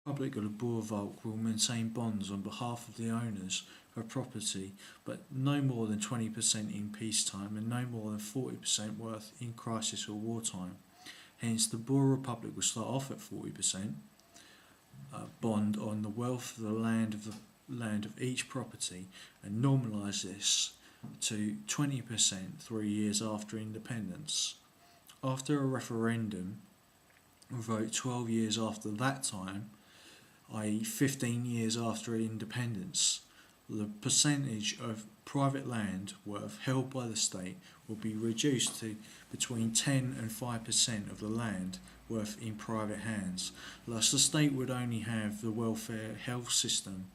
Republic of the Boer will maintain bonds on behalf of the owners of property, but no more than 20% in peacetime and no more than 40% worth in crisis or wartime. Hence, the Boer Republic will start off at 40% bond on the wealth of the land of each property and normalise this to 20% 3 years after independence. After a referendum vote 12 years after that time, i.e. 15 years after independence, the percentage of private land worth held by the state will be reduced to between 10 and 5% of the land worth in private hands. Thus, the state would only have the welfare, health system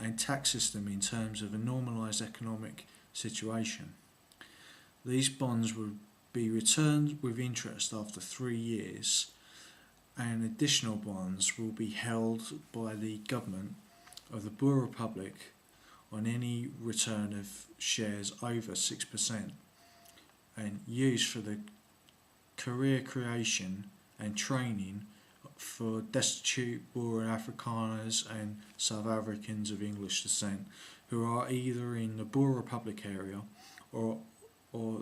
and tax system in terms of a normalised economic situation. These bonds would be returned with interest after 3 years, and additional bonds will be held by the government of the Boer Republic on any return of shares over 6% and used for the career creation and training for destitute Boer Afrikaners and South Africans of English descent who are either in the Boer Republic area or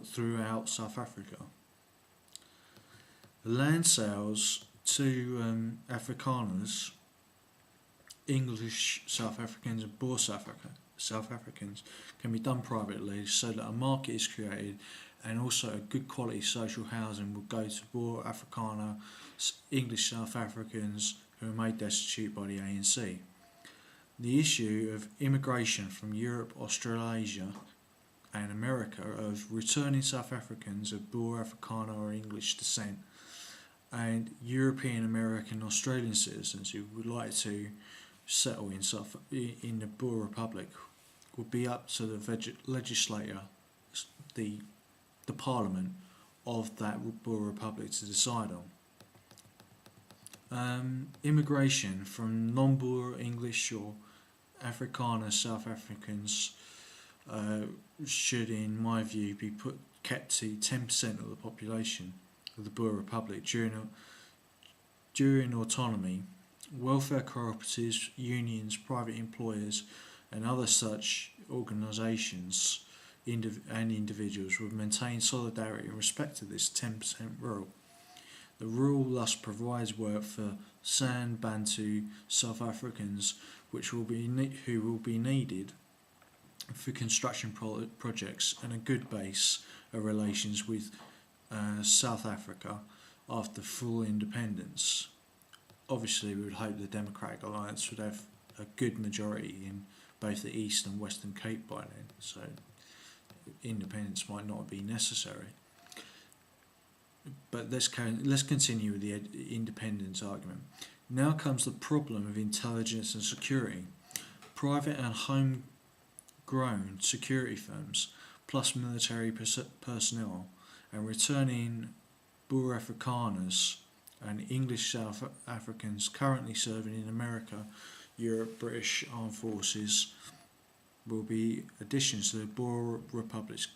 throughout South Africa. The land sales to Afrikaners, English South Africans and Boer South Africans can be done privately so that a market is created and also a good quality social housing will go to Boer Afrikaner, English South Africans who are made destitute by the ANC. The issue of immigration from Europe, Australasia and America of returning South Africans of Boer Afrikaner or English descent and European, American, Australian citizens who would like to settle in the Boer Republic would be up to the legislator, the parliament of that Boer Republic to decide on. Immigration from non-Boer English or Afrikaner South Africans should, in my view, be kept to 10% of the population of the Boer Republic during autonomy. Welfare cooperatives, unions, private employers and other such organisations and individuals would maintain solidarity in respect to this 10% rule. The rule thus provides work for San Bantu South Africans who will be needed for construction projects and a good base of relations with South Africa after full independence. Obviously, we would hope the Democratic Alliance would have a good majority in both the East and Western Cape by then, so independence might not be necessary. But let's continue with the independence argument. Now comes the problem of intelligence and security. Private and homegrown security firms, plus military personnel, and returning Boer Afrikaners and English South Africans currently serving in America, Europe, British Armed Forces will be additions to the Boer Republic's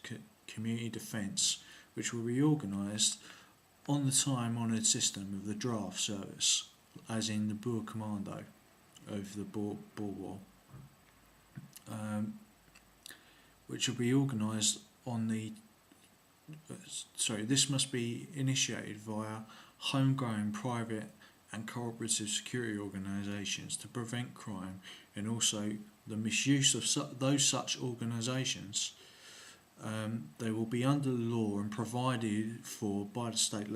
community defence, which will be organised on the time-honoured system of the draft service, as in the Boer Commando of the Boer War, which will be organised on the this must be initiated via homegrown private and cooperative security organisations to prevent crime and also the misuse of those such organisations. They will be under the law and provided for by the state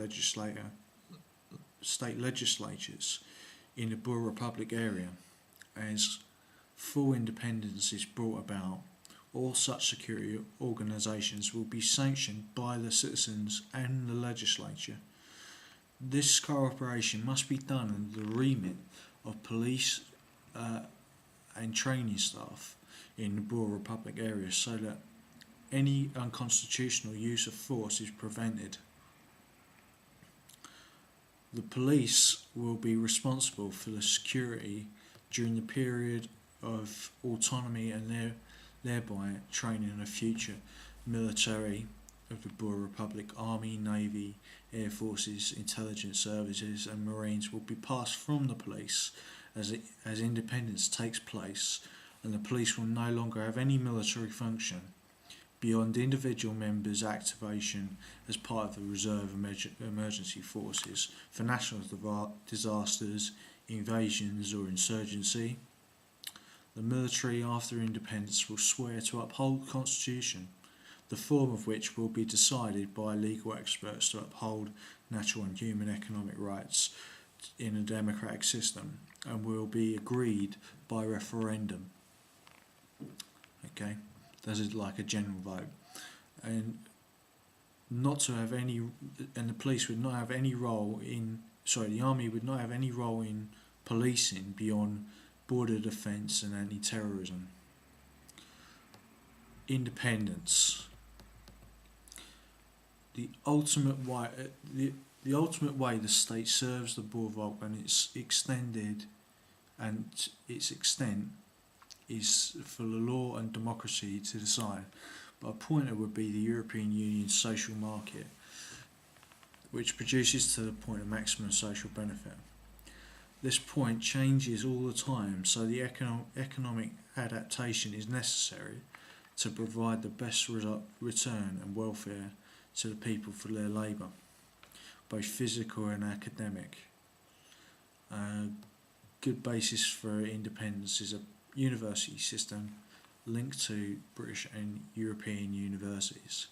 legislatures in the Boer Republic area. As full independence is brought about, all such security organisations will be sanctioned by the citizens and the legislature. This cooperation must be done under the remit of police and training staff in the Boer Republic area so that any unconstitutional use of force is prevented. The police will be responsible for the security during the period of autonomy and thereby training a future military of the Boer Republic. Army, Navy, Air Forces, intelligence services and Marines will be passed from the police as independence takes place, and the police will no longer have any military function beyond individual members' activation as part of the reserve emergency forces for national disasters, invasions or insurgency. The military after independence will swear to uphold the Constitution, the form of which will be decided by legal experts to uphold natural and human economic rights in a democratic system, and will be agreed by referendum. Okay, this is like a general vote, and not to have any, and the police would not have any role in. Sorry, the army would not have any role in policing beyond border defence and anti-terrorism. Independence. The ultimate way the state serves the Boer and its extended and its extent is for the law and democracy to decide. But a pointer would be the European Union's social market, which produces to the point of maximum social benefit. This point changes all the time, so the economic adaptation is necessary to provide the best return and welfare to the people for their labour, both physical and academic. A good basis for independence is a university system linked to British and European universities.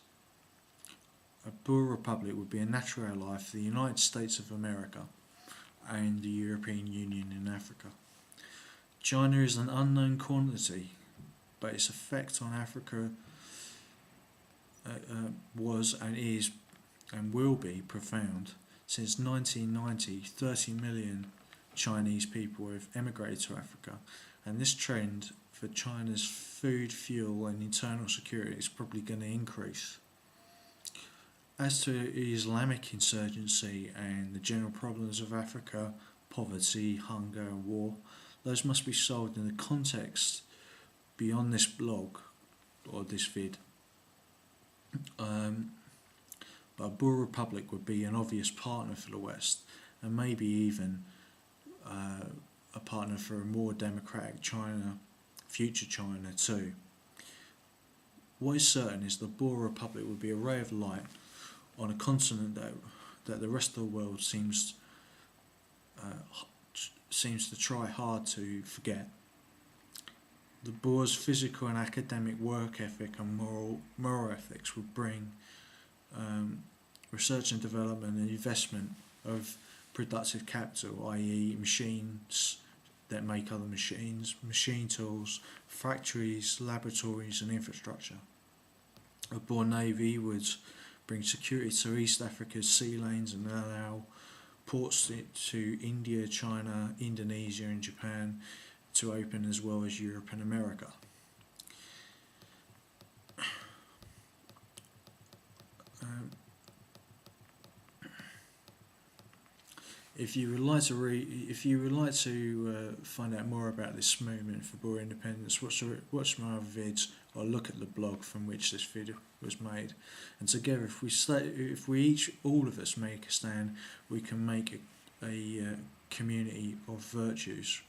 A Boer republic would be a natural ally for the United States of America and the European Union in Africa. China is an unknown quantity, but its effect on Africa was and is and will be profound. Since 1990, 30 million Chinese people have emigrated to Africa, and this trend for China's food, fuel and internal security is probably going to increase. As to Islamic insurgency and the general problems of Africa, poverty, hunger and war, those must be solved in the context beyond this blog or this vid. But a Boer Republic would be an obvious partner for the West, and maybe even a partner for a more democratic China, future China too. What is certain is the Boer Republic would be a ray of light on a continent that the rest of the world seems to try hard to forget. The Boers' physical and academic work ethic and moral ethics would bring research and development and investment of productive capital, i.e. machines that make other machines, machine tools, factories, laboratories and infrastructure. A Boer Navy would bring security to East Africa's sea lanes and allow ports to India, China, Indonesia and Japan to open, as well as Europe and America. If you would like to find out more about this movement for Boer independence, watch my other vids or look at the blog from which this video was made. And together, if all of us make a stand, we can make a community of virtues.